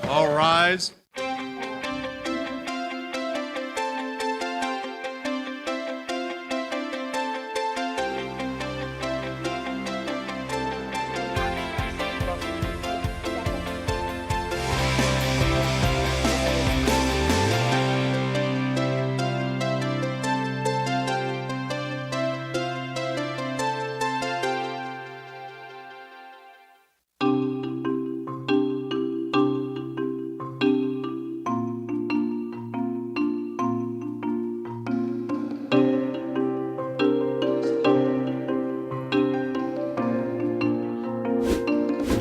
All rise.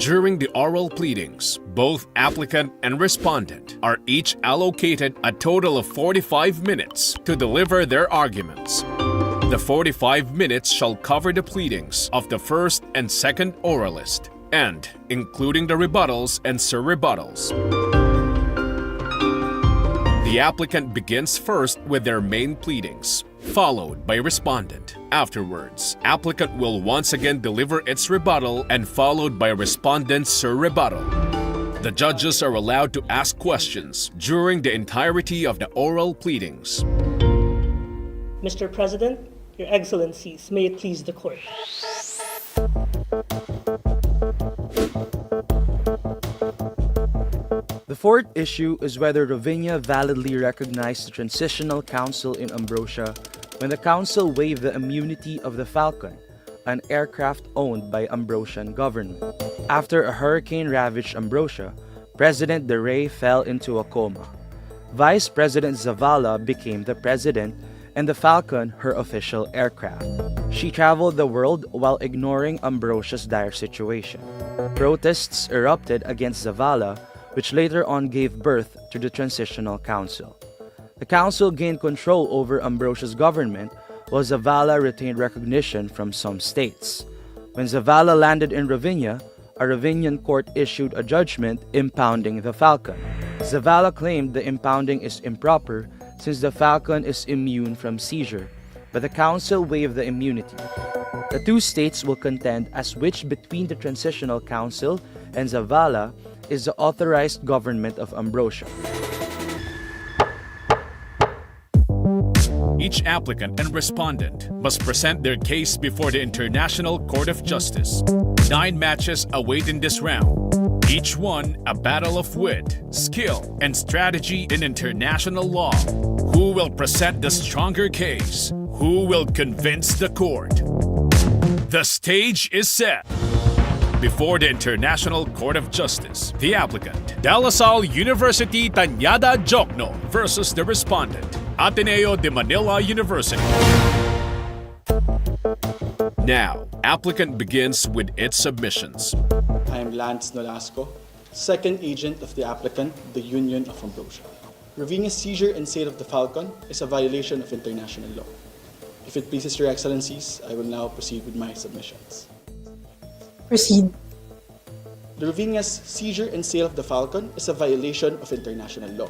During the oral pleadings, both applicant and respondent are each allocated a total of 45 minutes to deliver their arguments. The 45 minutes shall cover the pleadings of the first and second oralist, and including the rebuttals and surrebuttals. The applicant begins first with their main pleadings, followed by respondent. Afterwards, applicant will once again deliver its rebuttal and followed by respondent's surrebuttal. The judges are allowed to ask questions during the entirety of the oral pleadings. Mr. President, Your Excellencies, may it please the Court. The fourth issue is whether Rovinia validly recognized the Transitional Council in Ambrosia when the Council waived the immunity of the Falcon, an aircraft owned by Ambrosian government. After a hurricane ravaged Ambrosia, President De Rey fell into a coma. Vice President Zavala became the president and the Falcon her official aircraft. She traveled the world while ignoring Ambrosia's dire situation. Protests erupted against Zavala, which later on gave birth to the Transitional Council. The council gained control over Ambrosia's government, while Zavala retained recognition from some states. When Zavala landed in Rovinia, a Rovinian court issued a judgment impounding the Falcon. Zavala claimed the impounding is improper since the Falcon is immune from seizure, but the council waived the immunity. The two states will contend as which between the Transitional Council and Zavala is the authorized government of Ambrosia. Each applicant and respondent must present their case before the International Court of Justice. 9 matches await in this round, each one a battle of wit, skill, and strategy in international law. Who will present the stronger case? Who will convince the court? The stage is set. Before the International Court of Justice, the applicant, De La Salle University Tanyada Jokno versus the respondent, Ateneo de Manila University. Now, applicant begins with its submissions. I am Lance Nolasco, second agent of the applicant, the Union of Ambrosia. Rovinia's seizure and sale of the Falcon is a violation of international law. If it pleases Your Excellencies, I will now proceed with my submissions. Proceed. The Rovinia's seizure and sale of the Falcon is a violation of international law.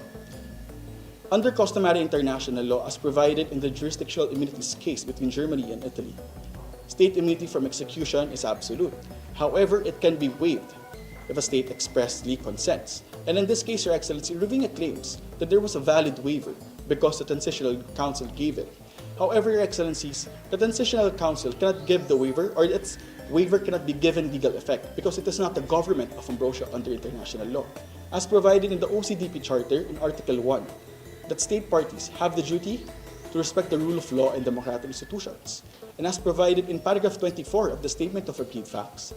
Under customary international law as provided in the jurisdictional immunities case between Germany and Italy, state immunity from execution is absolute. However, it can be waived if a state expressly consents. And in this case, Your Excellency, Rovinia claims that there was a valid waiver because the Transitional Council gave it. However, Your Excellencies, the Transitional Council cannot give the waiver, or its waiver cannot be given legal effect because it is not the government of Ambrosia under international law. As provided in the OCDP Charter in Article 1, that state parties have the duty to respect the rule of law and democratic institutions. And as provided in paragraph 24 of the Statement of Agreed Facts,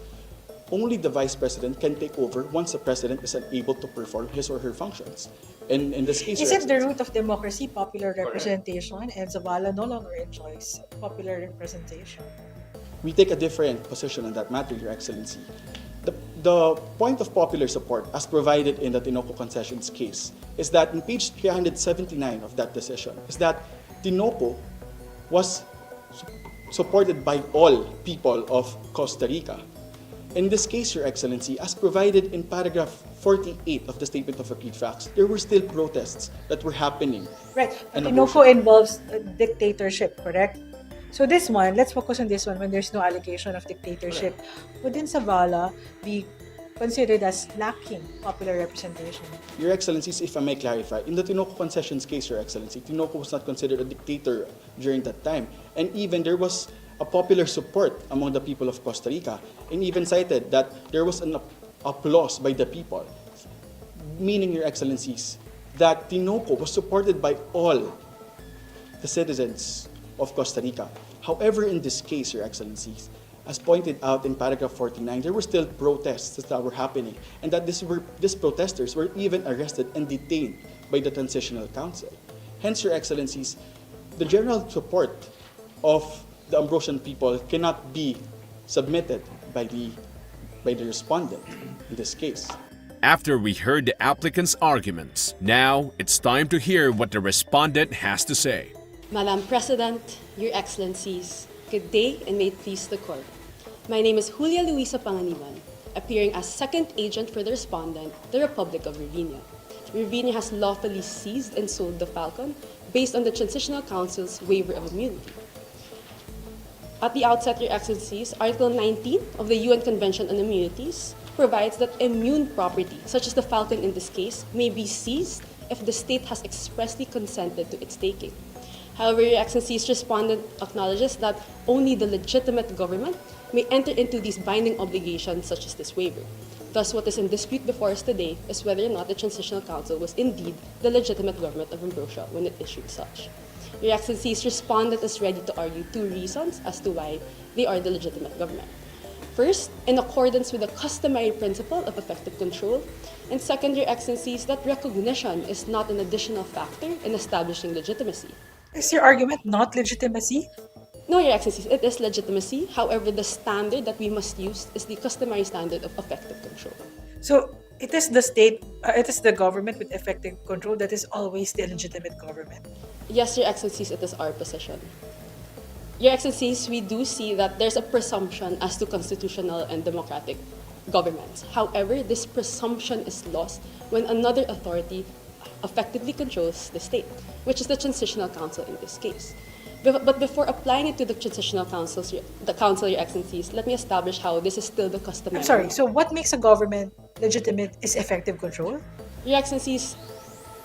only the Vice President can take over once the President is unable to perform his or her functions. And in this case, Is it the root of democracy, popular representation, and Zavala no longer enjoys popular representation? we take a different position on that matter, Your Excellency. The point of popular support, as provided in the Tinoco concessions case, is that in page 379 of that decision, is that Tinoco was supported by all people of Costa Rica. In this case, Your Excellency, as provided in paragraph 48 of the Statement of Agreed Facts, there were still protests that were happening. Right. Tinoco involves dictatorship, correct? So this one, let's focus on this one when there's no allegation of dictatorship. Wouldn't Zavala be considered as lacking popular representation? Your Excellencies, if I may clarify, in the Tinoco concessions case, Your Excellency, Tinoco was not considered a dictator during that time. And even there was a popular support among the people of Costa Rica, and even cited that there was an applause by the people, meaning, Your Excellencies, that Tinoco was supported by all the citizens of Costa Rica. However, in this case, Your Excellencies, as pointed out in paragraph 49, there were still protests that were happening, and that these protesters were even arrested and detained by the Transitional Council. Hence, Your Excellencies, the general support of the Ambrosian people cannot be submitted by the respondent in this case. After we heard the applicant's arguments, now it's time to hear what the respondent has to say. Madam President, Your Excellencies, good day and may it please the Court. My name is Julia Luisa Panganiban, appearing as second agent for the respondent, the Republic of Revenia. Revenia has lawfully seized and sold the Falcon based on the Transitional Council's waiver of immunity. At the outset, Your Excellencies, Article 19 of the UN Convention on Immunities provides that immune property, such as the Falcon in this case, may be seized if the state has expressly consented to its taking. However, Your Excellencies, respondent acknowledges that only the legitimate government may enter into these binding obligations such as this waiver. Thus, what is in dispute before us today is whether or not the Transitional Council was indeed the legitimate government of Ambrosia when it issued such. Your Excellencies, respondent is ready to argue two reasons as to why they are the legitimate government. First, in accordance with the customary principle of effective control, and second, Your Excellencies, that recognition is not an additional factor in establishing legitimacy. Is your argument not legitimacy? No, Your Excellencies, it is legitimacy. However, the standard that we must use is the customary standard of effective control. So it is the state, it is the government with effective control that is always the legitimate government. Yes, Your Excellencies, it is our position. Your Excellencies, we do see that there's a presumption as to constitutional and democratic governments. However, this presumption is lost when another authority effectively controls the state, which is the Transitional Council in this case. But before applying it to the Transitional Council, Your Excellencies, let me establish how this is still the customary. I'm sorry, so what makes a government legitimate is effective control? Your Excellencies,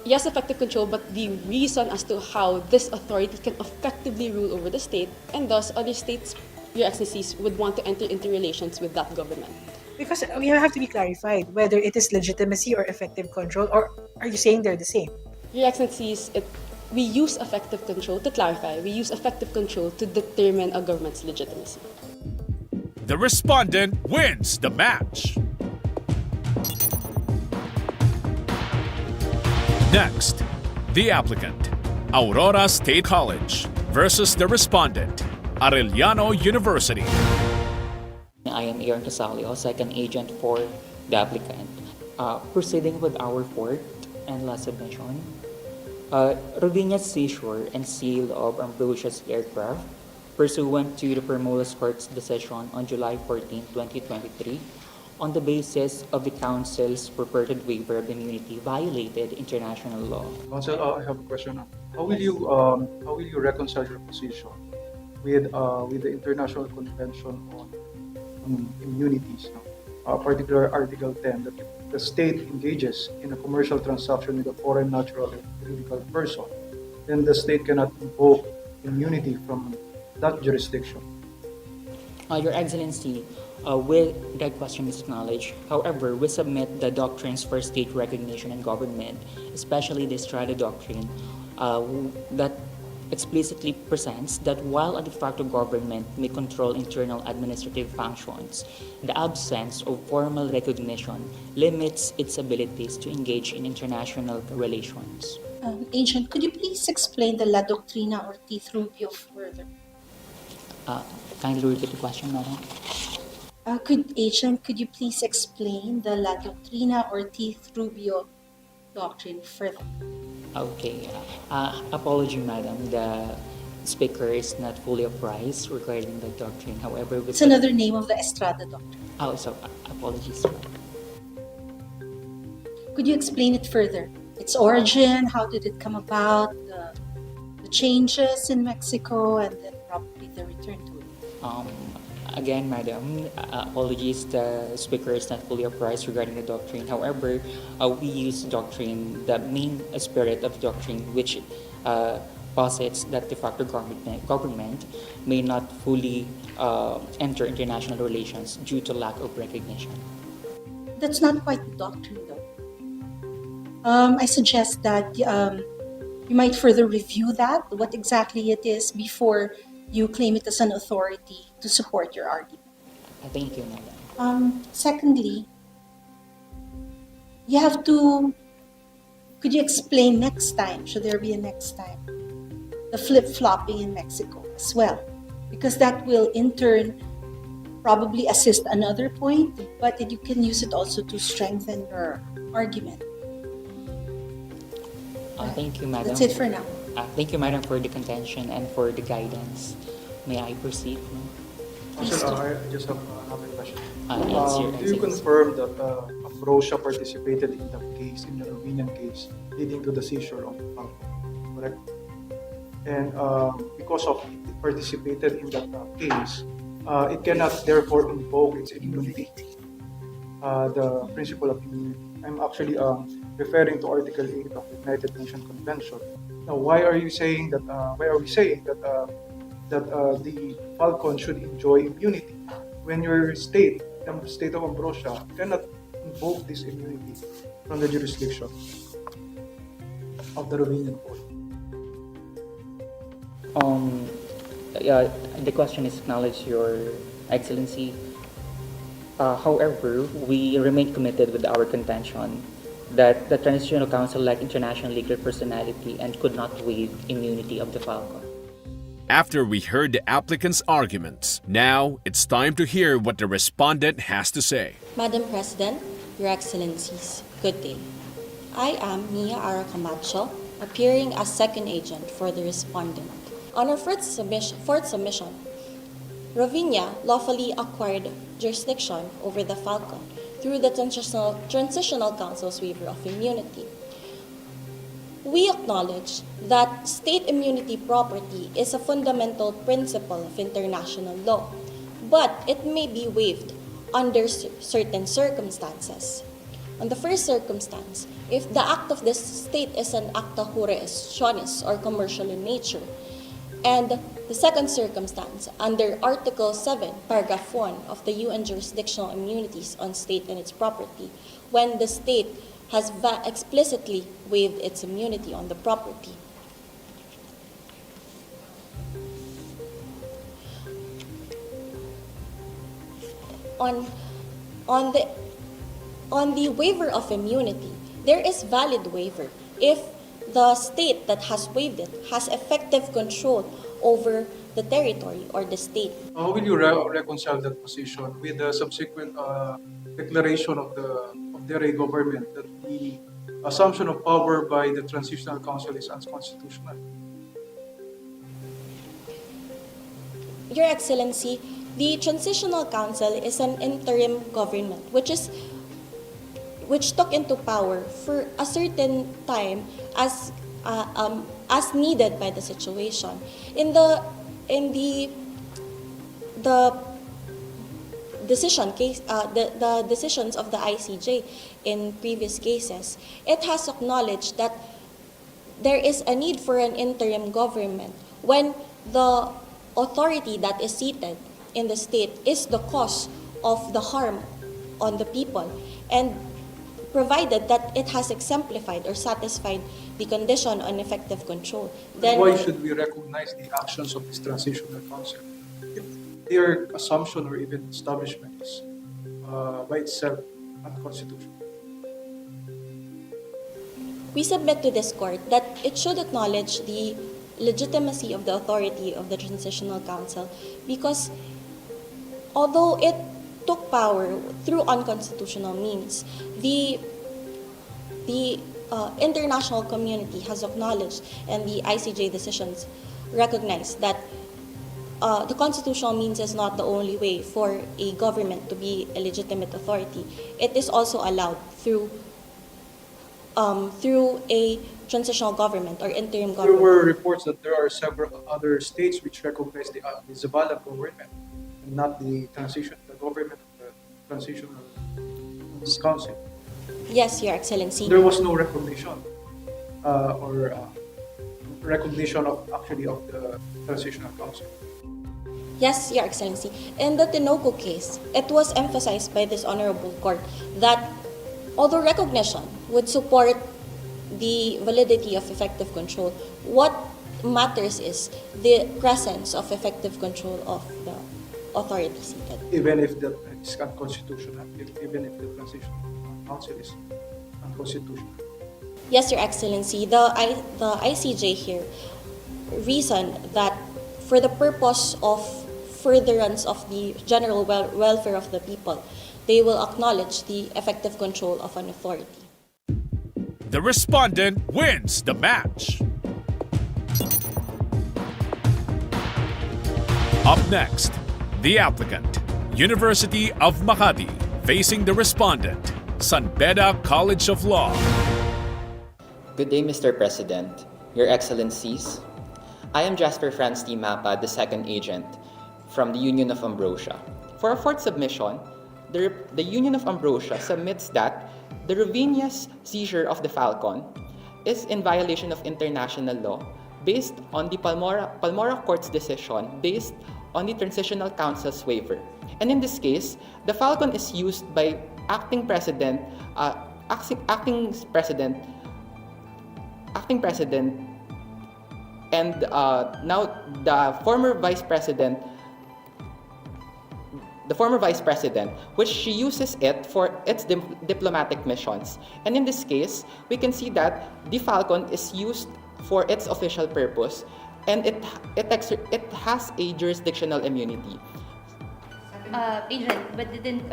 yes, effective control, but the reason as to how this authority can effectively rule over the state, and thus other states, Your Excellencies, would want to enter into relations with that government. Because we have to be clarified whether it is legitimacy or effective control, or are you saying they're the same? Your Excellencies, we use effective control, to clarify, we use effective control to determine a government's legitimacy. The respondent wins the match. Next, the applicant, Aurora State College versus the respondent, Arellano University. I am Aaron Casalio, second agent for the applicant. Proceeding with our fourth and last submission, Rovinia's seizure and sale of Ambrosia's aircraft pursuant to the Permolas Court's decision on July 14, 2023, on the basis of the Council's purported waiver of immunity violated international law. Council, I have a question. How will you reconcile your position with the International Convention on Immunities, particular Article 10, that if the state engages in a commercial transaction with a foreign natural and juridical person, then the state cannot invoke immunity from that jurisdiction? Your Excellency, with that question is acknowledged. However, we submit the doctrines for state recognition and government, especially the Strada Doctrine, that explicitly presents that while a de facto government may control internal administrative functions, the absence of formal recognition limits its abilities to engage in international relations. Agent, could you please explain the La Doctrina Ortiz Rubio further? Kindly repeat the question, Madam. Could you please explain the La Doctrina Ortiz Rubio doctrine further? Okay. Apology, Madam. The speaker is not fully apprised regarding the doctrine. However, It's another name of the Estrada doctrine. Oh, so apologies. Could you explain it further? Its origin, how did it come about, the changes in Mexico, and then probably the return to it? Again, madam, apologies, the speaker is not fully apprised regarding the doctrine. However, we use doctrine, the main spirit of doctrine, which posits that de facto government may not fully enter international relations due to lack of recognition. That's not quite the doctrine, though. I suggest that you might further review that, what exactly it is, before you claim it as an authority to support your argument. Thank you, madam. Secondly, you have to, could you explain next time, should there be a next time, the flip-flopping in Mexico as well? Because that will in turn probably assist another point, but you can use it also to strengthen your argument. Thank you, madam. That's it for now. Thank you, madam, for the contention and for the guidance. May I proceed? Also, I just have another question. Yes, Your Do you Excellency. confirm that Ambrosia participated in the case, in the Romanian case, leading to the seizure of the Falcon, correct? And because of it participated in that case, it cannot therefore invoke its immunity, the principle of immunity. I'm actually referring to Article 8 of the United Nations Convention. Now, why are you saying that? Why are we saying that the Falcon should enjoy immunity when your state, the state of Ambrosia, cannot invoke this immunity from the jurisdiction of the Romanian court? The question is acknowledged, Your Excellency. However, we remain committed with our contention that the Transitional Council lacked international legal personality and could not waive immunity of the Falcon. After we heard the applicant's arguments, now it's time to hear what the respondent has to say. Madam President, Your Excellencies, good day. I am Mia Ara Camacho, appearing as second agent for the respondent. On our fourth submission, Rovinia lawfully acquired jurisdiction over the Falcon through the Transitional Council's waiver of immunity. We acknowledge that state immunity property is a fundamental principle of international law, but it may be waived under certain circumstances. On the first circumstance, if the act of this state is an acta juris or commercial in nature, and the second circumstance, under Article 7, Paragraph 1 of the UN Jurisdictional Immunities on State and its Property, when the state has explicitly waived its immunity on the property. On the waiver of immunity, there is valid waiver if the state that has waived it has effective control over the territory or the state. How will you reconcile that position with the subsequent declaration of the RA government that the assumption of power by the Transitional Council is unconstitutional? Your Excellency, the Transitional Council is an interim government which took into power for a certain time as needed by the situation. In the decision case, the decisions of the ICJ in previous cases, it has acknowledged that there is a need for an interim government when the authority that is seated in the state is the cause of the harm on the people, and provided that it has exemplified or satisfied the condition on effective control. Then why should we recognize the actions of this Transitional Council if their assumption or even establishment is by itself unconstitutional? we submit to this court that it should acknowledge the legitimacy of the authority of the Transitional Council, because although it took power through unconstitutional means, the international community has acknowledged, and the ICJ decisions recognize, that the constitutional means is not the only way for a government to be a legitimate authority. It is also allowed through a transitional government or interim government. There were reports that there are several other states which recognize the Zabala government, and not the government of the transitional council. Yes, Your Excellency. There was no recognition or recognition of the transitional council. Yes, Your Excellency. In the Tinoco case, it was emphasized by this honorable court that although recognition would support the validity of effective control, what matters is the presence of effective control of the authority seated. Even if that is unconstitutional, even if the transitional council is unconstitutional. Yes, Your Excellency. The ICJ here reasoned that for the purpose of furtherance of the general welfare of the people, they will acknowledge the effective control of an authority. The respondent wins the match. Up next, the applicant, University of Makati, facing the respondent, San Beda College of Law. Good day, Mr. President, Your Excellencies. I am Jasper Franz T. Mapa, the second agent from the Union of Ambrosia. For a fourth submission, the Union of Ambrosia submits that the Rovinia's seizure of the Falcon is in violation of international law based on the Palmora Court's decision based on the Transitional Council's waiver. And in this case, the Falcon is used by acting president, and now the former vice president, which she uses it for its diplomatic missions. And in this case, we can see that the Falcon is used for its official purpose, and it has a jurisdictional immunity. Agent, but didn't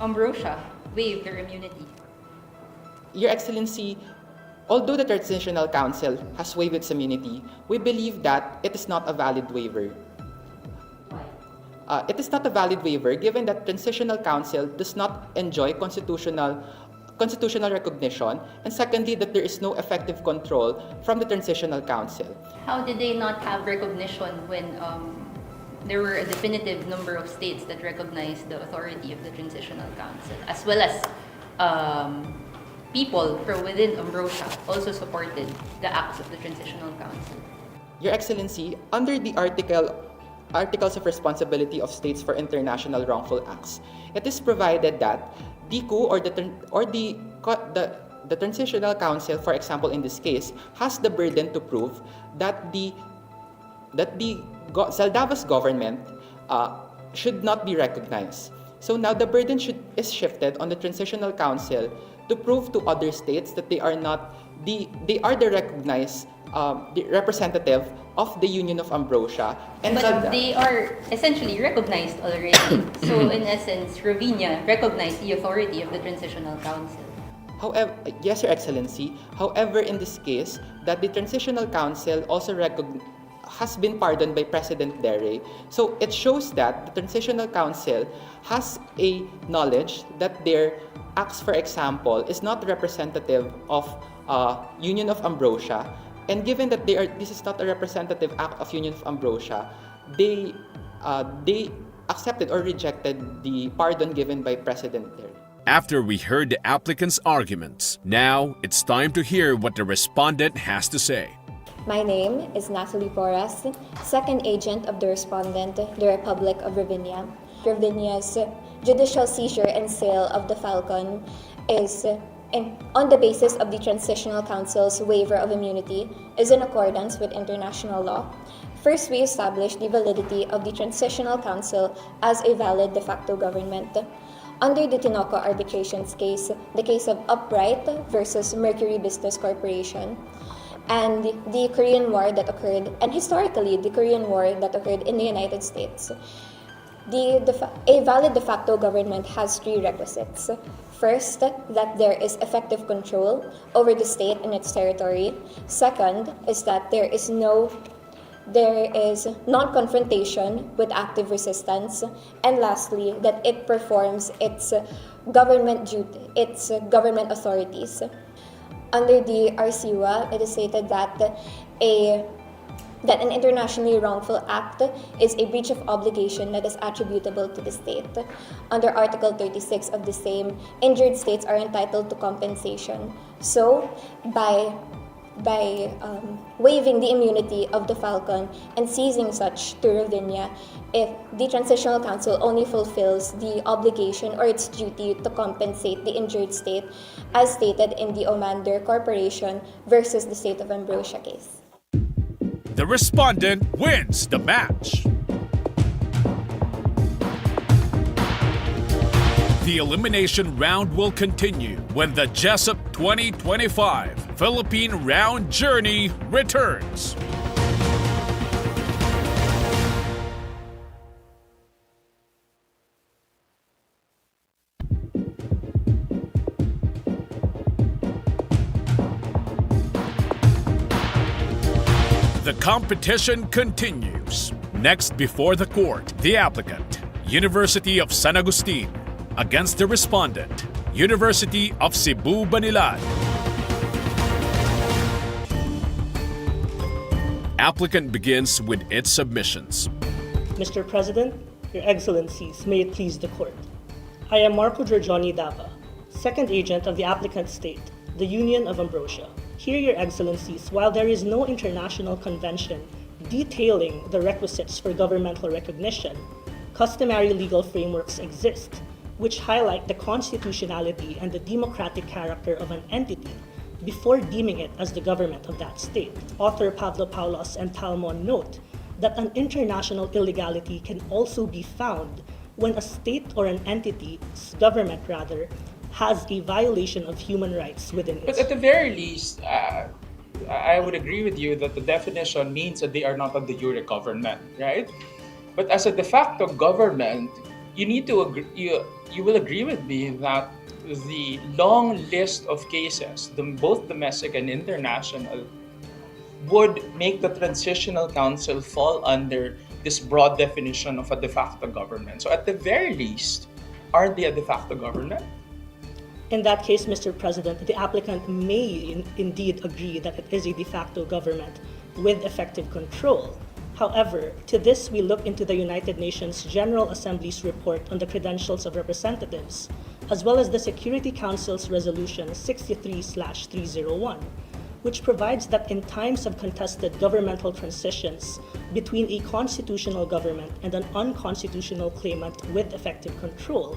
Ambrosia waive their immunity? Your Excellency, although the Transitional Council has waived its immunity, we believe that it is not a valid waiver. It is not a valid waiver given that Transitional Council does not enjoy constitutional recognition, and secondly, that there is no effective control from the Transitional Council. How did they not have recognition when there were a definitive number of states that recognized the authority of the Transitional Council, as well as people from within Ambrosia also supported the acts of the Transitional Council? Your Excellency, under the Articles of Responsibility of States for International Wrongful Acts, it is provided that the coup or the Transitional Council, for example, in this case, has the burden to prove that the Zaldava's government should not be recognized. So now the burden is shifted on the Transitional Council to prove to other states that they are the recognized the representative of the Union of Ambrosia. But they are essentially recognized already. So in essence, Rovinia recognized the authority of the Transitional Council. However, yes, Your Excellency. However, in this case, that the Transitional Council also has been pardoned by President Dere. So it shows that the Transitional Council has a knowledge that their acts, for example, is not representative of Union of Ambrosia. And given that this is not a representative act of Union of Ambrosia, they accepted or rejected the pardon given by President Dere. After we heard the applicant's arguments, now it's time to hear what the respondent has to say. My name is Natalie Porras, second agent of the respondent, the Republic of Rovinia. Rovinia's judicial seizure and sale of the Falcon is on the basis of the Transitional Council's waiver of immunity is in accordance with international law. First, we established the validity of the Transitional Council as a valid de facto government. Under the Tinoco arbitration's case, the case of Upright versus Mercury Business Corporation, and the Korean War that occurred, and historically the Korean War that occurred in the United States, a valid de facto government has three requisites. First, that there is effective control over the state and its territory. Second is that there is non-confrontation with active resistance. And lastly, that it performs its government duty, its government authorities. Under the RCWA, it is stated that a that an internationally wrongful act is a breach of obligation that is attributable to the state. Under Article 36 of the same, injured states are entitled to compensation. So, by waiving the immunity of the Falcon and seizing such to Ravinia, if the Transitional Council only fulfills the obligation or its duty to compensate the injured state as stated in the Omander Corporation versus the State of Ambrosia case. The respondent wins the match. The elimination round will continue when the JESSUP 2025 Philippine Round Journey returns. The competition continues. Next before the court, the applicant, University of San Agustin, against the respondent, University of Cebu-Banilad. Applicant begins with its submissions. Mr. President, Your Excellencies, may it please the Court. I am Marco Giorgioni Dava, second agent of the applicant state, the Union of Ambrosia. Here, Your Excellencies, while there is no international convention detailing the requisites for governmental recognition, customary legal frameworks exist which highlight the constitutionality and the democratic character of an entity before deeming it as the government of that state. Author Pablo Paulos and Talmon note that an international illegality can also be found when a state or an entity's government, has a violation of human rights within it. But at the very least, I would agree with you that the definition means that they are not a de jure government, right? But as a de facto government, you need to agree, you will agree with me that the long list of cases, both domestic and international, would make the Transitional Council fall under this broad definition of a de facto government. So at the very least, aren't they a de facto government? In that case, Mr. President, the applicant may indeed agree that it is a de facto government with effective control. However, to this we look into the United Nations General Assembly's report on the credentials of representatives, as well as the Security Council's Resolution 63/301, which provides that in times of contested governmental transitions between a constitutional government and an unconstitutional claimant with effective control,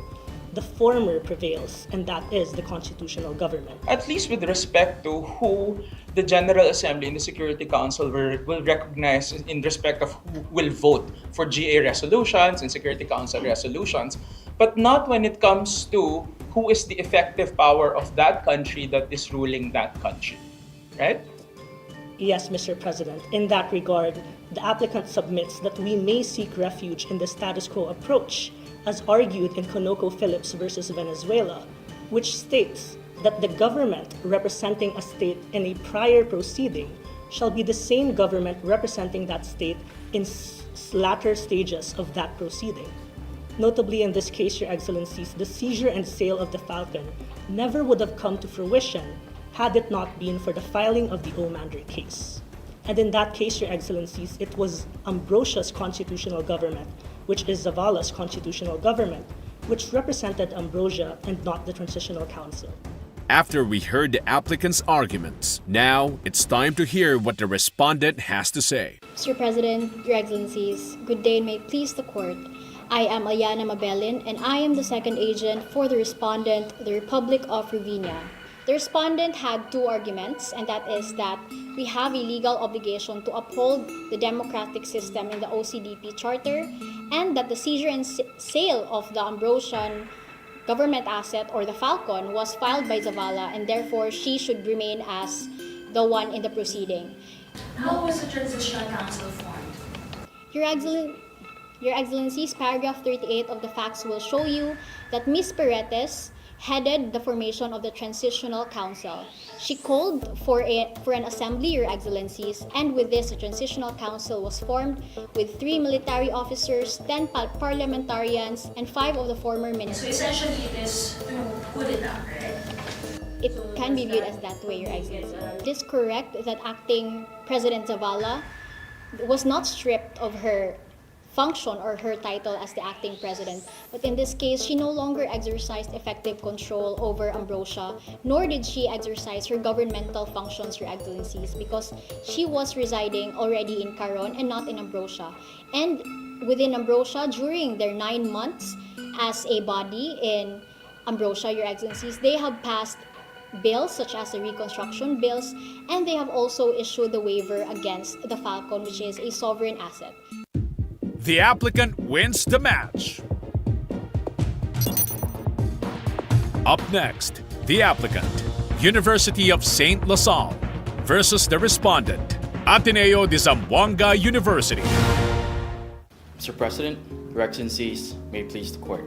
the former prevails, and that is the constitutional government. At least with respect to who the General Assembly and the Security Council will recognize in respect of who will vote for GA resolutions and Security Council resolutions, but not when it comes to who is the effective power of that country that is ruling that country, right? Yes, Mr. President. In that regard, the applicant submits that we may seek refuge in the status quo approach, as argued in ConocoPhillips versus Venezuela, which states that the government representing a state in a prior proceeding shall be the same government representing that state in latter stages of that proceeding. Notably in this case, Your Excellencies, the seizure and sale of the Falcon never would have come to fruition had it not been for the filing of the Omander case. And in that case, Your Excellencies, it was Ambrosia's constitutional government, which is Zavala's constitutional government, which represented Ambrosia and not the Transitional Council. After we heard the applicant's arguments, now it's time to hear what the respondent has to say. Mr. President, Your Excellencies, good day and may it please the Court. I am Aliana Mabelin and I am the second agent for the respondent, the Republic of Ravinia. The respondent had two arguments, and that is that we have a legal obligation to uphold the democratic system in the OCDP Charter, and that the seizure and sale of the Ambrosian government asset, or the Falcon, was filed by Zavala, and therefore she should remain as the one in the proceeding. How was the Transitional Council formed? Your Excellencies, paragraph 38 of the facts will show you that Ms. Peretes headed the formation of the Transitional Council. She called for an assembly, Your Excellencies, and with this, the Transitional Council was formed with 3 military officers, 10 parliamentarians, and 5 of the former ministers. So essentially it is to put it up, right? It can be viewed as that way, Your Excellency. It is correct that acting President Zavala was not stripped of her function or her title as the acting president, but in this case, she no longer exercised effective control over Ambrosia, nor did she exercise her governmental functions, Your Excellencies, because she was residing already in Caron and not in Ambrosia. And within Ambrosia, during their 9 months as a body in Ambrosia, Your Excellencies, they have passed bills such as the reconstruction bills, and they have also issued the waiver against the Falcon, which is a sovereign asset. The applicant wins the match. Up next, the applicant, University of St. LaSalle versus the respondent, Ateneo de Zamboanga University. Mr. President, Your Excellencies, may it please the Court.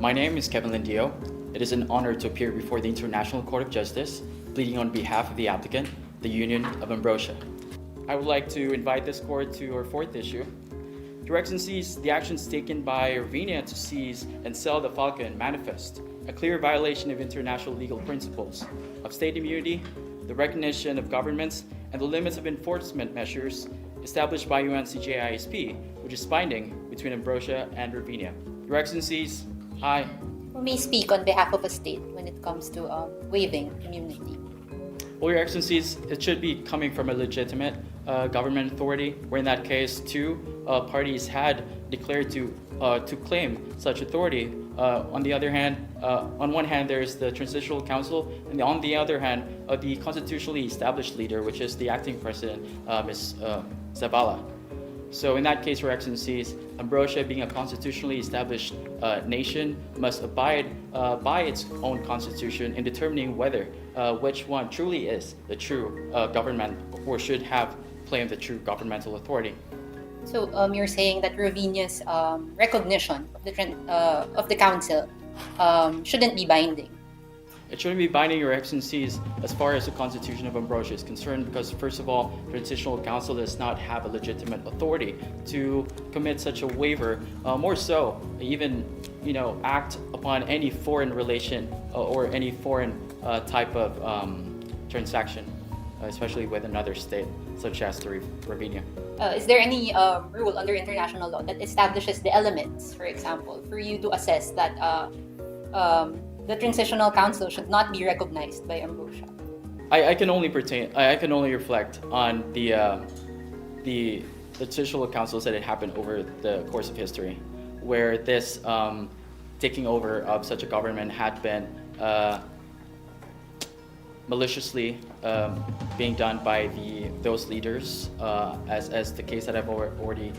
My name is Kevin Lindio. It is an honor to appear before the International Court of Justice, pleading on behalf of the applicant, the Union of Ambrosia. I would like to invite this Court to our fourth issue. Your Excellencies, the actions taken by Arellano to seize and sell the Falcon manifest a clear violation of international legal principles of state immunity, the recognition of governments, and the limits of enforcement measures established by UNCJISP, which is binding between Ambrosia and Arellano. Your Excellencies, I... Who may speak on behalf of a state when it comes to waiving immunity? Well, Your Excellencies, it should be coming from a legitimate government authority, where in that case, two parties had declared to claim such authority. On the other hand, on one hand, there's the Transitional Council, and on the other hand, the constitutionally established leader, which is the acting president, Ms. Zavala. So in that case, Your Excellencies, Ambrosia, being a constitutionally established nation, must abide by its own constitution in determining whether which one truly is the true government or should have claimed the true governmental authority. So you're saying that Rovinia's recognition of the council shouldn't be binding? It shouldn't be binding, Your Excellencies, as far as the Constitution of Ambrosia is concerned, because first of all, the Transitional Council does not have a legitimate authority to commit such a waiver. More so, even act upon any foreign relation or any foreign type of transaction, especially with another state, such as the Rovina. Is there any rule under international law that establishes the elements, for example, for you to assess that the Transitional Council should not be recognized by Ambrosia? I can only reflect on the Transitional Councils that had happened over the course of history, where this taking over of such a government had been maliciously being done by those leaders, as the case that I've already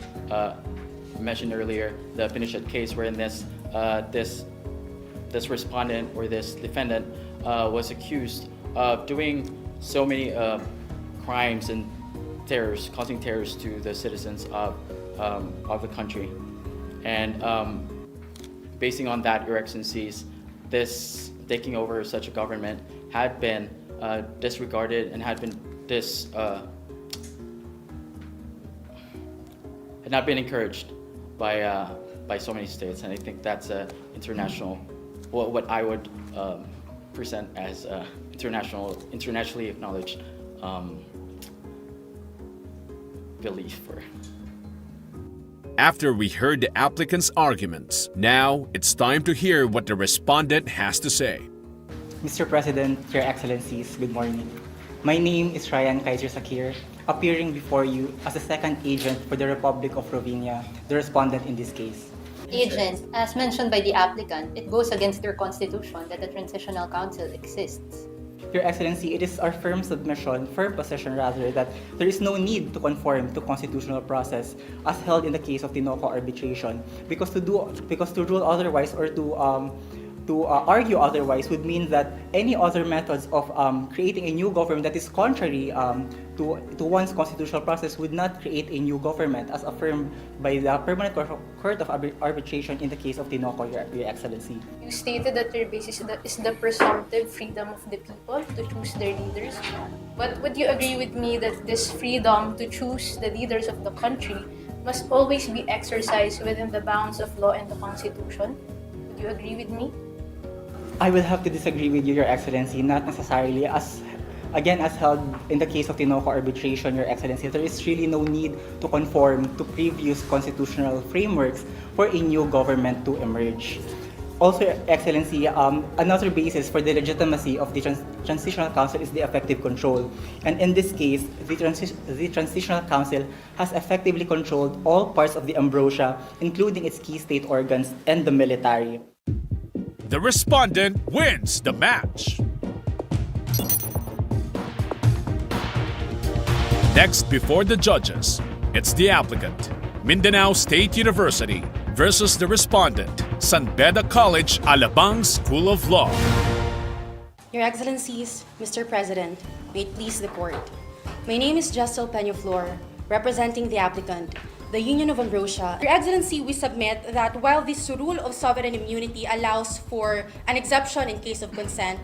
mentioned earlier, the Pinochet case, wherein this respondent or this defendant was accused of doing so many crimes and terrors, causing terrors to the citizens of the country. And basing on that, Your Excellencies, this taking over such a government had been disregarded and had not been encouraged by so many states, and I think that's international. What I would present as internationally acknowledged belief. After we heard the applicant's arguments, now it's time to hear what the respondent has to say. Mr. President, Your Excellencies, good morning. My name is Ryan Kaiser Sakir, appearing before you as the second agent for the Republic of Rovina, the respondent in this case. Agent, as mentioned by the applicant, it goes against their constitution that the Transitional Council exists. Your Excellency, it is our firm position rather, that there is no need to conform to constitutional process as held in the case of Tinoco arbitration, because to rule otherwise or to argue otherwise would mean that any other methods of creating a new government that is contrary to one's constitutional process would not create a new government, as affirmed by the Permanent Court of Arbitration in the case of Tinoco, Your Excellency. You stated that their basis is the presumptive freedom of the people to choose their leaders. But would you agree with me that this freedom to choose the leaders of the country must always be exercised within the bounds of law and the Constitution? Would you agree with me? I will have to disagree with you, Your Excellency, not necessarily, as Again, as held in the case of Tinoco arbitration, Your Excellency, there is really no need to conform to previous constitutional frameworks for a new government to emerge. Also, Your Excellency, another basis for the legitimacy of the Transitional Council is the effective control. And in this case, the Transitional Council has effectively controlled all parts of the ambrosia, including its key state organs and the military. The respondent wins the match. Next before the judges, it's the applicant, Mindanao State University, versus the respondent, San Beda College, Alabang School of Law. Your Excellencies, Mr. President, may it please the Court. My name is JESSUP, representing the applicant, the Union of Ambrosia. Your Excellency, we submit that while this rule of sovereign immunity allows for an exception in case of consent,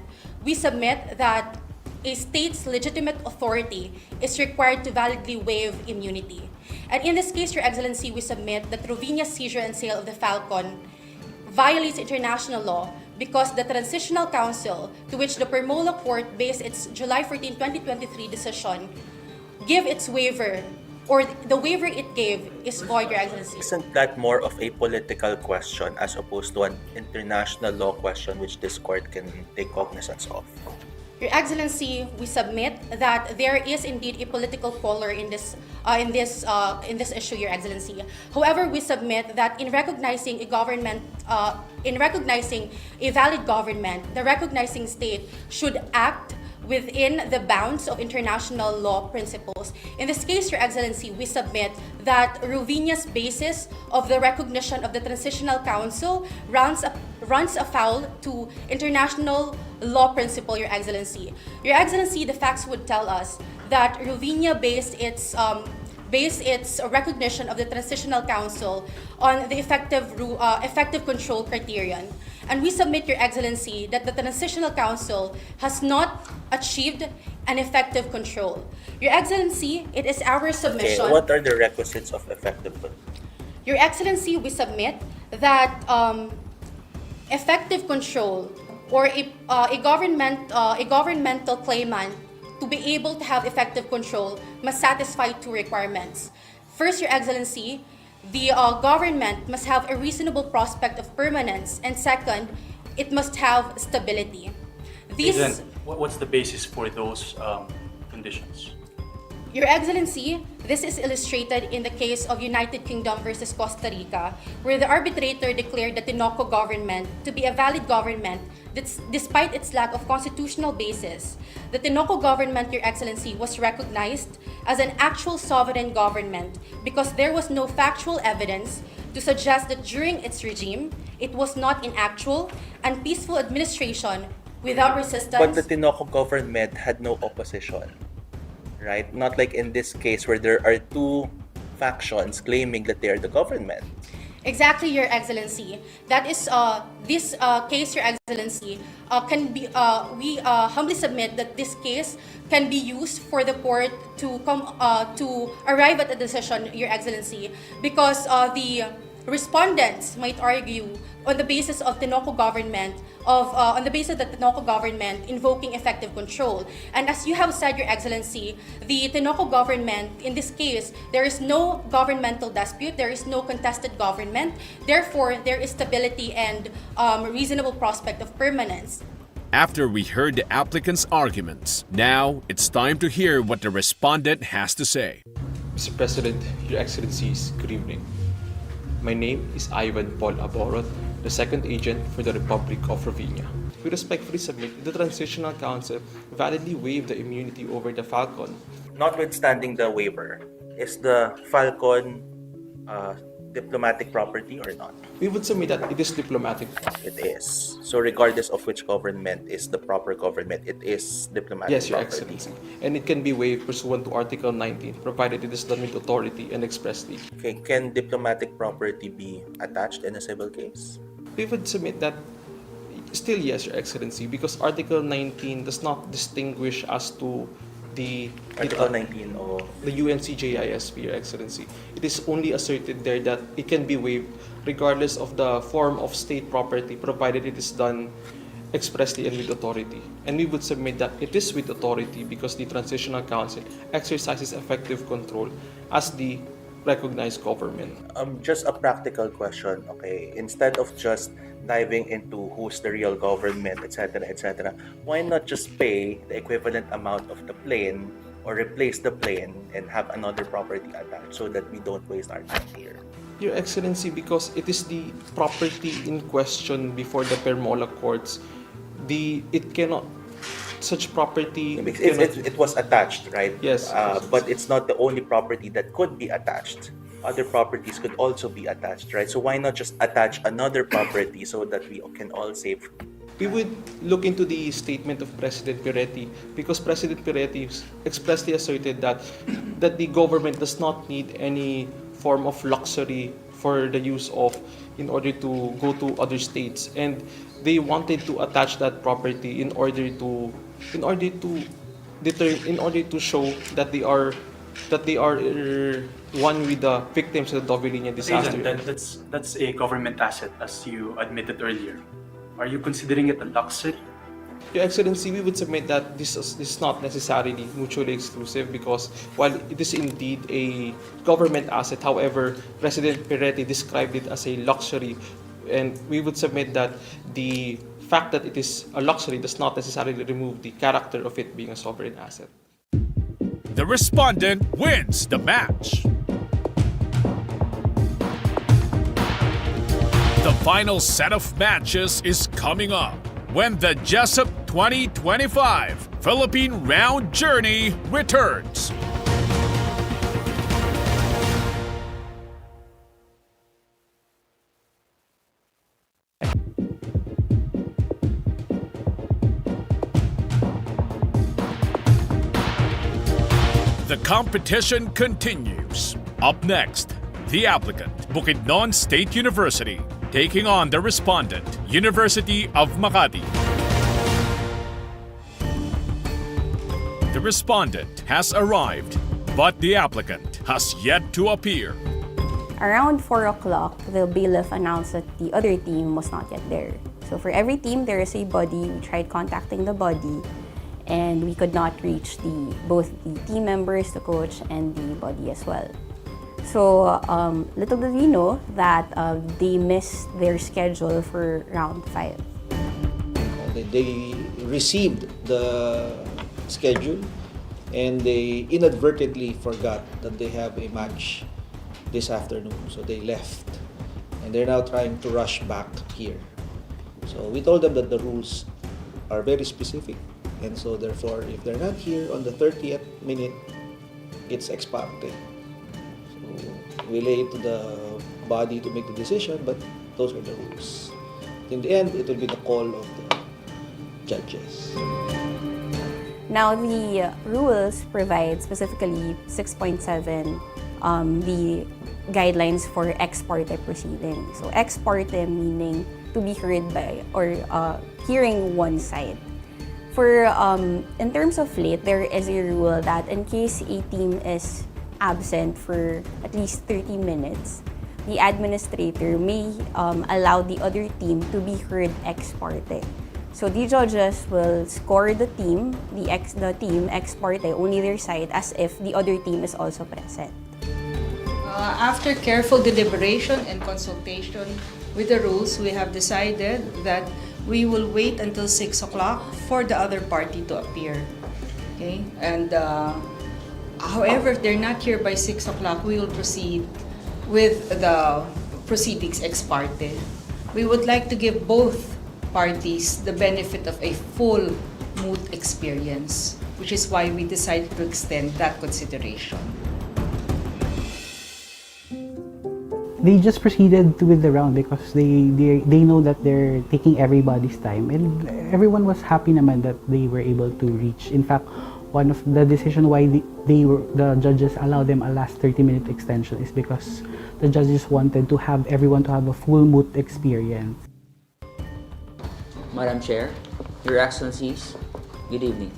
we submit that a state's legitimate authority is required to validly waive immunity. And in this case, Your Excellency, we submit that Rovinia's seizure and sale of the Falcon violates international law because the Transitional Council, to which the Permola Court based its July 14, 2023 decision, gave its waiver, or the waiver it gave is void, Your Excellency. Isn't that more of a political question as opposed to an international law question which this court can take cognizance of? Your Excellency, we submit that there is indeed a political color in this issue, Your Excellency. However, we submit that in recognizing a government, in recognizing a valid government, the recognizing state should act within the bounds of international law principles. In this case, Your Excellency, we submit that Rovinia's basis of the recognition of the Transitional Council runs afoul to international law principle, Your Excellency. Your Excellency, the facts would tell us that Rovinia based its recognition of the Transitional Council on the effective control criterion. And we submit, Your Excellency, that the Transitional Council has not achieved an effective control. Your Excellency, it is our submission. Okay, what are the requisites of effective control? Your Excellency, we submit that effective control, or a governmental claimant to be able to have effective control must satisfy two requirements. First, Your Excellency, the government must have a reasonable prospect of permanence, and second, it must have stability. What's the basis for those conditions? Your Excellency, this is illustrated in the case of United Kingdom versus Costa Rica, where the arbitrator declared the Tinoco government to be a valid government despite its lack of constitutional basis. The Tinoco government, Your Excellency, was recognized as an actual sovereign government because there was no factual evidence to suggest that during its regime, it was not in actual and peaceful administration without resistance. But the Tinoco government had no opposition, right? Not like in this case where there are two factions claiming that they are the government. Exactly, Your Excellency. That is this case, Your Excellency, can be. We humbly submit that this case can be used for the court to arrive at a decision, Your Excellency, because the respondents might argue on the basis of Tinoco government on the basis that the Tinoco government invoking effective control. And as you have said, Your Excellency, the Tinoco government, in this case, there is no governmental dispute, there is no contested government, therefore there is stability and reasonable prospect of permanence. After we heard the applicant's arguments, now it's time to hear what the respondent has to say. Mr. President, Your Excellencies, good evening. My name is Ivan Paul Aborot, the second agent for the Republic of Rovinia. We respectfully submit that the Transitional Council validly waived the immunity over the Falcon. Notwithstanding the waiver, is the Falcon diplomatic property or not? We would submit that it is diplomatic. It is. So regardless of which government is the proper government, it is diplomatic Yes, Your property. Excellency. And it can be waived pursuant to Article 19, provided it is done with authority and expressly. Okay, can diplomatic property be attached in a civil case? We would submit that still yes, Your Excellency, because Article 19 does not distinguish as to the Article 19 of the UNCJISP, Your Excellency. It is only asserted there that it can be waived regardless of the form of state property, provided it is done expressly and with authority. And we would submit that it is with authority because the Transitional Council exercises effective control as the recognized government. Just a practical question, okay? Instead of just diving into who's the real government, etc., why not just pay the equivalent amount of the plane or replace the plane and have another property attached so that we don't waste our time here? Your Excellency, because it is the property in question before the Permola courts, it cannot, such property... It was attached, right? Yes. But it's not the only property that could be attached. Other properties could also be attached, right? So why not just attach another property so that we can all save? We would look into the statement of President Piretti because President Piretti expressly asserted that the government does not need any form of luxury for the use of in order to go to other states, and they wanted to attach that property in order to show that they are one with the victims of the Dovillinia disaster. That's a government asset, as you admitted earlier. Are you considering it a luxury? Your Excellency, we would submit that this is not necessarily mutually exclusive because while it is indeed a government asset, however, President Piretti described it as a luxury, and we would submit that the fact that it is a luxury does not necessarily remove the character of it being a sovereign asset. The respondent wins the match. The final set of matches is coming up when the JESSUP 2025 Philippine Round Journey returns. The competition continues. Up next, the applicant, Bukidnon State University, taking on the respondent, University of Makati. The respondent has arrived, but the applicant has yet to appear. Around 4 o'clock, the bailiff announced that the other team was not yet there. So for every team, there is a body. We tried contacting the body, and we could not reach both the team members, the coach, and the body as well. So little did we know that they missed their schedule for round 5. They received the schedule and they inadvertently forgot that they have a match this afternoon. So they left and they're now trying to rush back here. So we told them that the rules are very specific. And so therefore, if they're not here on the 30th minute, it's ex parte. So we lay it to the body to make the decision, but those are the rules. In the end, it will be the call of the judges. Now, the rules provide specifically 6.7 the guidelines for ex parte proceedings. So ex parte meaning to be heard by or hearing one side. For in terms of late, there is a rule that in case a team is absent for at least 30 minutes, the administrator may allow the other team to be heard ex parte. So the judges will score the team ex parte, only their side, as if the other team is also present. After careful deliberation and consultation with the rules, we have decided that we will wait until 6 o'clock for the other party to appear. Okay? And however, if they're not here by 6 o'clock, we will proceed with the proceedings ex parte. We would like to give both parties the benefit of a full moot experience, which is why we decided to extend that consideration. They just proceeded with the round because they know that they're taking everybody's time, and everyone was happy naman that they were able to reach. In fact, one of the decision why the judges allowed them a last 30-minute extension is because the judges wanted to have everyone to have a full moot experience. Madam Chair, Your Excellencies, good evening.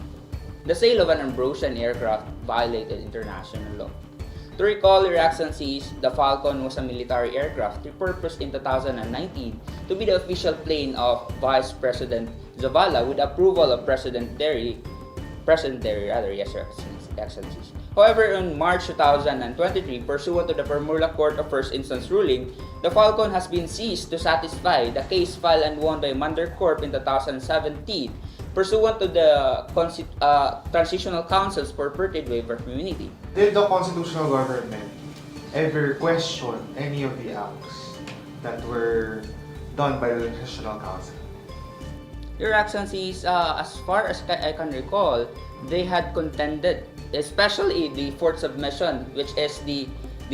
The sale of an Ambrosian aircraft violated international law. To recall, Your Excellencies, the Falcon was a military aircraft repurposed in 2019 to be the official plane of Vice President Zavala with approval of President Derry, yes, Your Excellencies. However, in March 2023, pursuant to the Formula Court of First Instance ruling, the Falcon has been seized to satisfy the case filed and won by Mander Corp in 2017, pursuant to the Transitional Council's purported waiver of immunity. Did the constitutional government ever question any of the acts that were done by the Transitional Council? Your Excellencies, as far as I can recall, they had contended, especially the fourth submission, which is the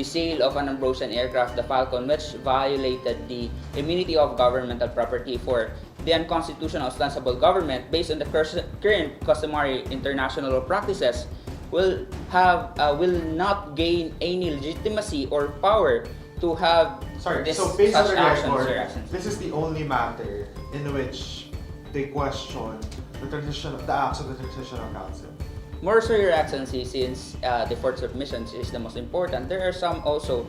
sale of an Ambrosian aircraft, the Falcon, which violated the immunity of governmental property for the unconstitutional ostensible government based on the current customary international law practices, will not gain any legitimacy or power to have so based on the record, this is the only matter in which they question the acts of the Transitional Council. More so, Your Excellency, since the fourth submission is the most important, there are some also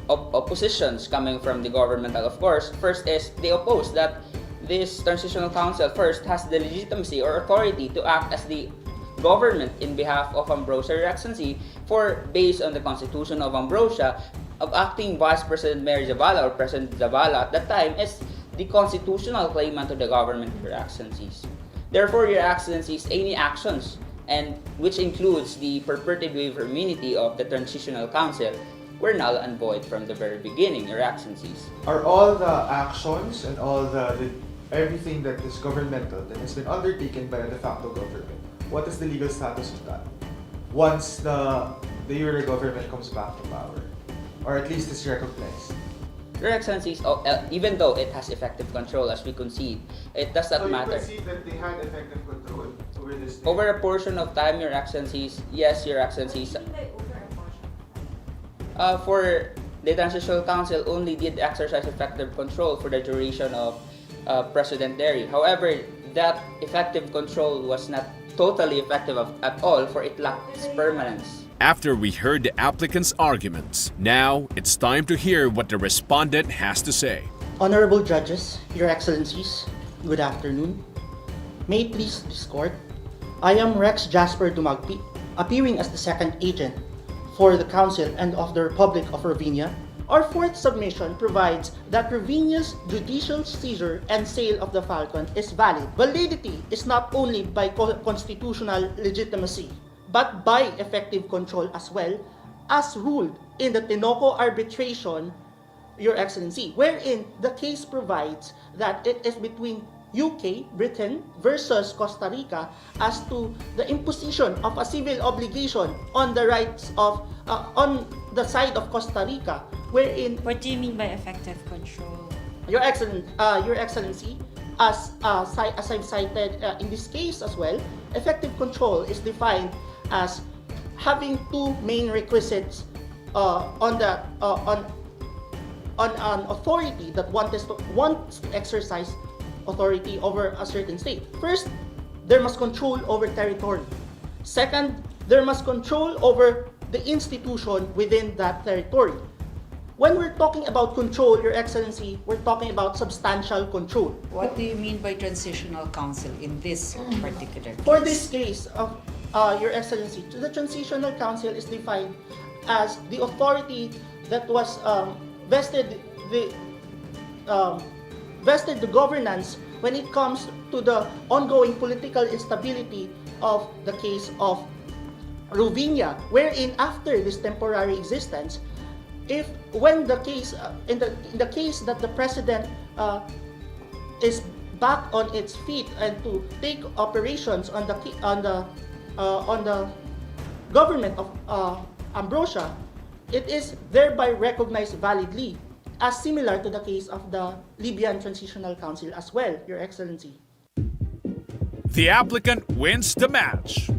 oppositions coming from the governmental. Of course, first is they oppose that this Transitional Council first has the legitimacy or authority to act as the government in behalf of Ambrosia, Your Excellency, for based on the Constitution of Ambrosia, of acting Vice President Mary Zavala or President Zavala at that time is the constitutional claimant to the government, Your Excellencies. Therefore, Your Excellencies, any actions, and which includes the purported waiver immunity of the Transitional Council, were null and void from the very beginning, Your Excellencies. Are all the actions and all everything that is governmental that has been undertaken by a de facto government, what is the legal status of that once the Euro government comes back to power, or at least is recognized? Your Excellencies, even though it has effective control, as we concede, it does not matter. So you concede that they had effective control over this thing? Over a portion of time, Your Excellencies, yes, Your Excellencies. For the Transitional Council only did exercise effective control for the duration of President Derry. However, that effective control was not totally effective at all, for it lacks permanence. After we heard the applicant's arguments, now it's time to hear what the respondent has to say. Honorable judges, Your Excellencies, good afternoon. May it please this court, I am Rex Jasper Dumagpi, appearing as the second agent for the Council and of the Republic of Ravinia. Our fourth submission provides that Ravinia's judicial seizure and sale of the Falcon is valid. Validity is not only by constitutional legitimacy, but by effective control as well, as ruled in the Tinoco arbitration, Your Excellency, wherein the case provides that it is between UK, Britain versus Costa Rica as to the imposition of a civil obligation on the rights of, on the side of Costa Rica, wherein... What do you mean by effective control? Your Excellency, as I've cited in this case as well, effective control is defined as having two main requisites on an authority that wants to exercise authority over a certain state. First, there must control over territory. Second, there must control over the institution within that territory. When we're talking about control, Your Excellency, we're talking about substantial control. What do you mean by transitional council in this particular case? For this case of Your Excellency, the transitional council is defined as the authority that was vested the governance when it comes to the ongoing political instability of the case of Ravinia, wherein after this temporary existence, when the case in the case that the president is back on its feet and to take operations on the government of Ambrosia, it is thereby recognized validly, as similar to the case of the Libyan Transitional Council as well, Your Excellency. The applicant wins the match.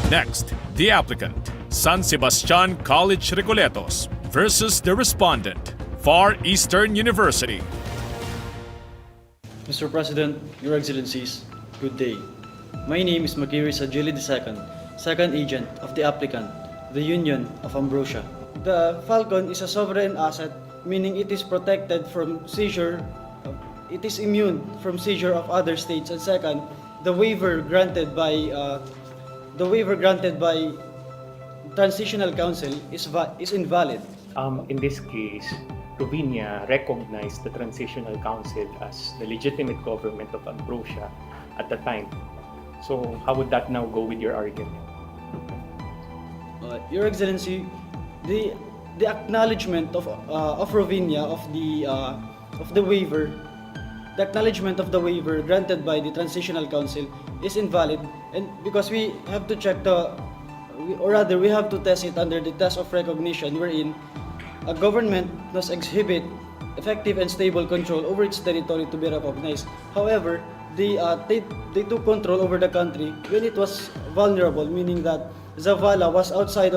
Next, the applicant, San Sebastian College Recoletos versus the respondent, Far Eastern University. Mr. President, Your Excellencies, good day. My name is Makiri Sajili II, second agent of the applicant, the Union of Ambrosia. The Falcon is a sovereign asset meaning it is protected from seizure, it is immune from seizure of other states. And second, the waiver granted by Transitional Council is invalid. In this case, Rovinia recognized the Transitional Council as the legitimate government of Ambrosia at the time. So how would that now go with your argument? Your Excellency, the acknowledgement of Rovinia of the waiver, the acknowledgement of the waiver granted by the Transitional Council is invalid, and because we have to check we have to test it under the test of recognition, wherein a government must exhibit effective and stable control over its territory to be recognized. However, they took control over the country when it was vulnerable, meaning that Zavala was outside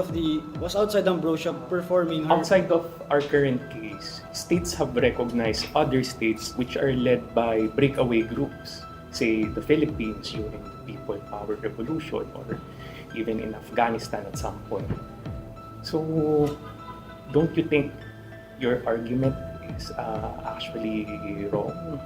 Ambrosia performing her... Outside of our current case, states have recognized other states which are led by breakaway groups, say the Philippines during the People Power Revolution, or even in Afghanistan at some point. So, don't you think your argument is actually wrong?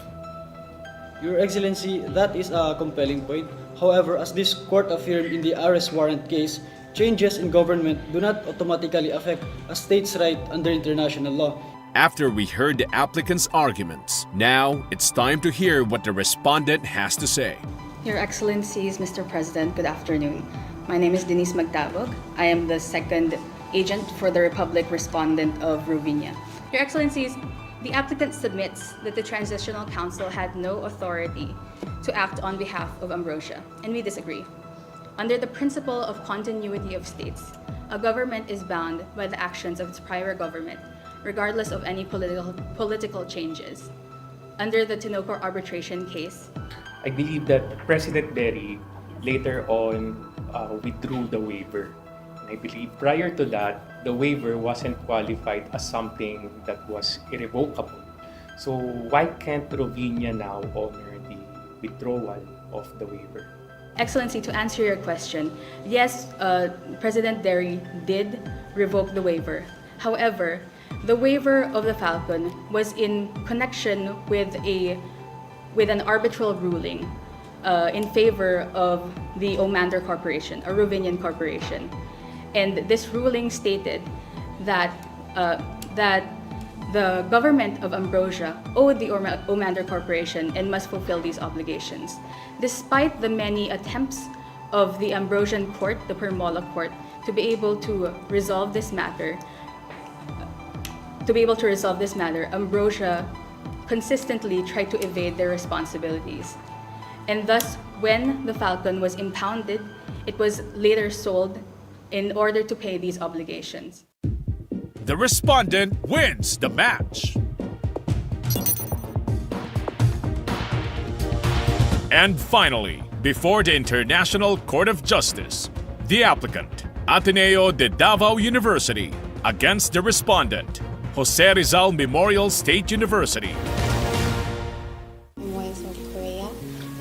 Your Excellency, that is a compelling point. However, as this court affirmed in the arrest warrant case, changes in government do not automatically affect a state's right under international law. After we heard the applicant's arguments, now it's time to hear what the respondent has to say. Your Excellencies, Mr. President, good afternoon. My name is Denise Magtabog. I am the second agent for the Republic Respondent of Rovinia. Your Excellencies, the applicant submits that the Transitional Council had no authority to act on behalf of Ambrosia, and we disagree. Under the principle of continuity of states, a government is bound by the actions of its prior government, regardless of any political changes. Under the Tinoco arbitration case, I believe that President Derry later on withdrew the waiver. And I believe prior to that, the waiver wasn't qualified as something that was irrevocable. So why can't Rovinia now honor the withdrawal of the waiver? Excellency, to answer your question, yes, President Derry did revoke the waiver. However, the waiver of the Falcon was in connection with an arbitral ruling in favor of the Omander Corporation, a Rovinian corporation. And this ruling stated that the government of Ambrosia owed the Omander Corporation and must fulfill these obligations. Despite the many attempts of the Ambrosian court, the Permola court, to be able to resolve this matter, Ambrosia consistently tried to evade their responsibilities. And thus, when the Falcon was impounded, it was later sold in order to pay these obligations. The respondent wins the match. And finally, before the International Court of Justice, the applicant, Ateneo de Davao University, against the respondent, Jose Rizal Memorial State University. I'm of Korea,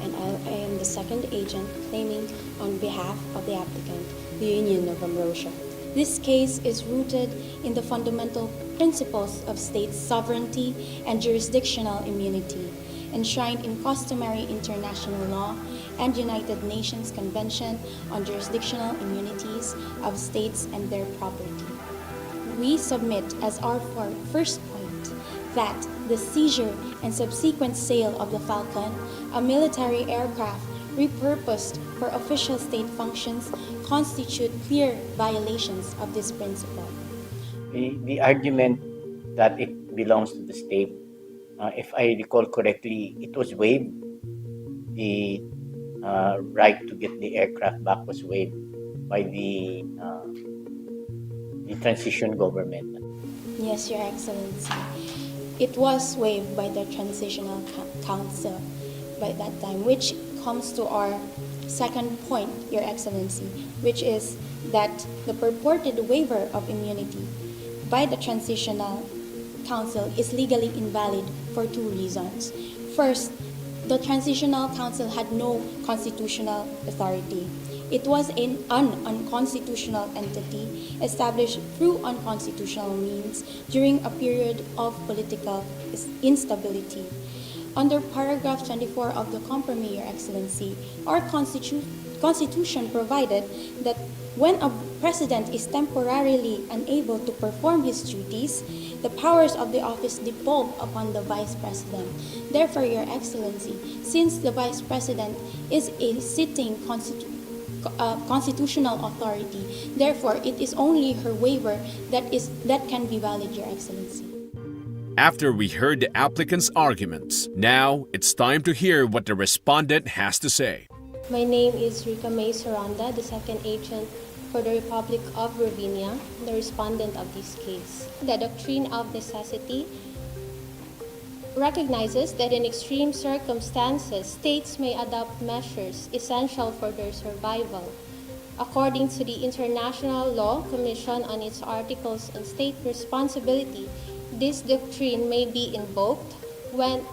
and I am the second agent claiming on behalf of the applicant, the Union of Ambrosia. This case is rooted in the fundamental principles of state sovereignty and jurisdictional immunity, enshrined in customary international law and United Nations Convention on Jurisdictional Immunities of States and Their Property. We submit as our first point that the seizure and subsequent sale of the Falcon, a military aircraft repurposed for official state functions, constitute clear violations of this principle. The argument that it belongs to the state, if I recall correctly, it was waived. The right to get the aircraft back was waived by the transition government. Yes, Your Excellency. It was waived by the Transitional Council by that time, which comes to our second point, Your Excellency, which is that the purported waiver of immunity by the Transitional Council is legally invalid for two reasons. First, the Transitional Council had no constitutional authority. It was an unconstitutional entity established through unconstitutional means during a period of political instability. Under paragraph 24 of the Compromise, Your Excellency, our Constitution provided that when a president is temporarily unable to perform his duties, the powers of the office devolve upon the vice president. Therefore, Your Excellency, since the vice president is a sitting constitutional authority, therefore it is only her waiver that can be valid, Your Excellency. After we heard the applicant's arguments, now it's time to hear what the respondent has to say. My name is Rica May Soranda, the second agent for the Republic of Ravinia, the respondent of this case. The doctrine of necessity recognizes that in extreme circumstances, states may adopt measures essential for their survival. According to the International Law Commission on its articles on state responsibility, this doctrine may be invoked when,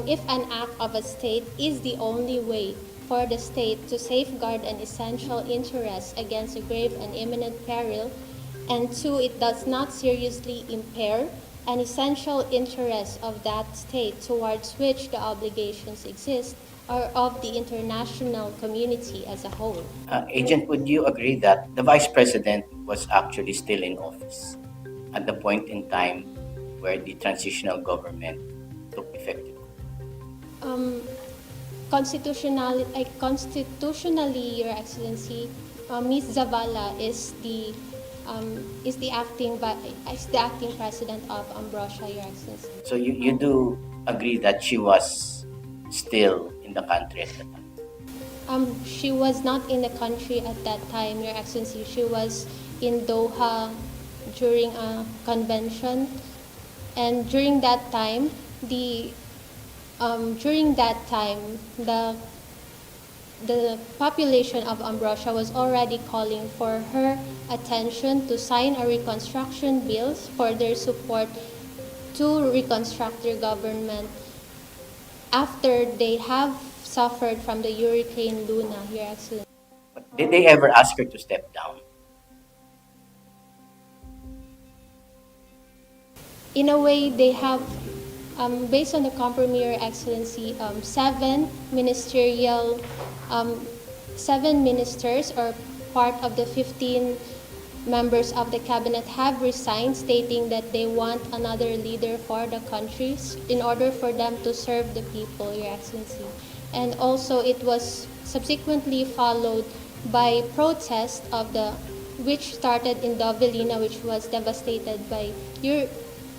if an act of a state is the only way for the state to safeguard an essential interest against a grave and imminent peril, and two, it does not seriously impair an essential interest of that state towards which the obligations exist or of the international community as a whole. Agent, would you agree that the Vice President was actually still in office at the point in time where the transitional government took effect? Constitutionally, Your Excellency, Ms. Zavala is the acting president of Ambrosia, Your Excellency. So you do agree that she was still in the country at the time? She was not in the country at that time, Your Excellency. She was in Doha during a convention, and during that time, the population of Ambrosia was already calling for her attention to sign a reconstruction bill for their support to reconstruct their government after they have suffered from the Hurricane Luna, Your Excellency. But did they ever ask her to step down? In a way, they have, based on the Compromise, Your Excellency, seven ministers or part of the 15 members of the cabinet have resigned, stating that they want another leader for the country in order for them to serve the people, Your Excellency. And also it was subsequently followed by protest which started in Dovelina, which was devastated by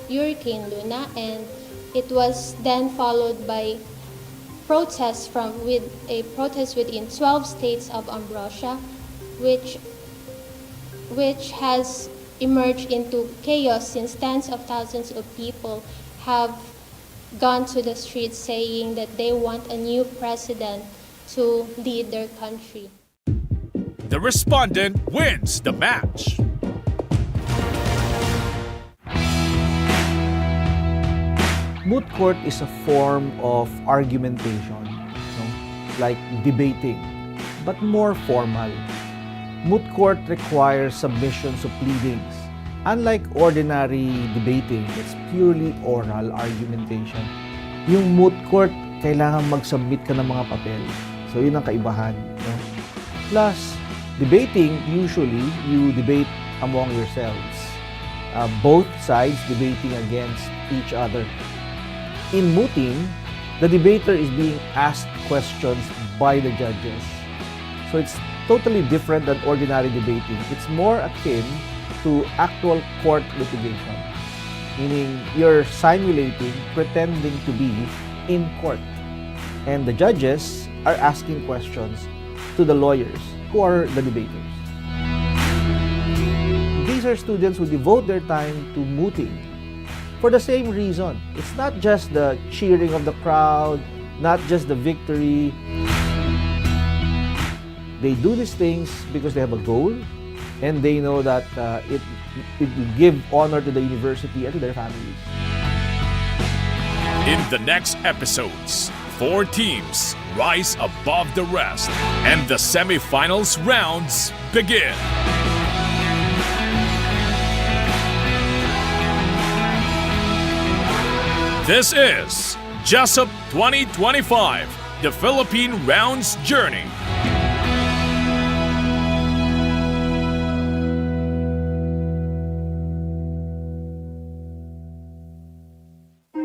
Hurricane Luna, and it was then followed by protests within 12 states of Ambrosia, which has emerged into chaos since tens of thousands of people have gone to the streets saying that they want a new president to lead their country. The respondent wins the match. Moot court is a form of argumentation, like debating, but more formal. Moot court requires submissions of pleadings. Unlike ordinary debating, it's purely oral argumentation. Yung moot court, kailangan mag-submit ka ng mga papel. So yun ang kaibahan. No? Plus, debating, usually, you debate among yourselves. Both sides debating against each other. In mooting, the debater is being asked questions by the judges. So it's totally different than ordinary debating. It's more akin to actual court litigation, meaning you're simulating, pretending to be in court. And the judges are asking questions to the lawyers who are the debaters. These are students who devote their time to mooting for the same reason. It's not just the cheering of the crowd, not just the victory. They do these things because they have a goal, and they know that it will give honor to the university and to their families. In the next episodes, 4 teams rise above the rest, and the semifinals rounds begin. This is JESSUP 2025, the Philippine Rounds Journey.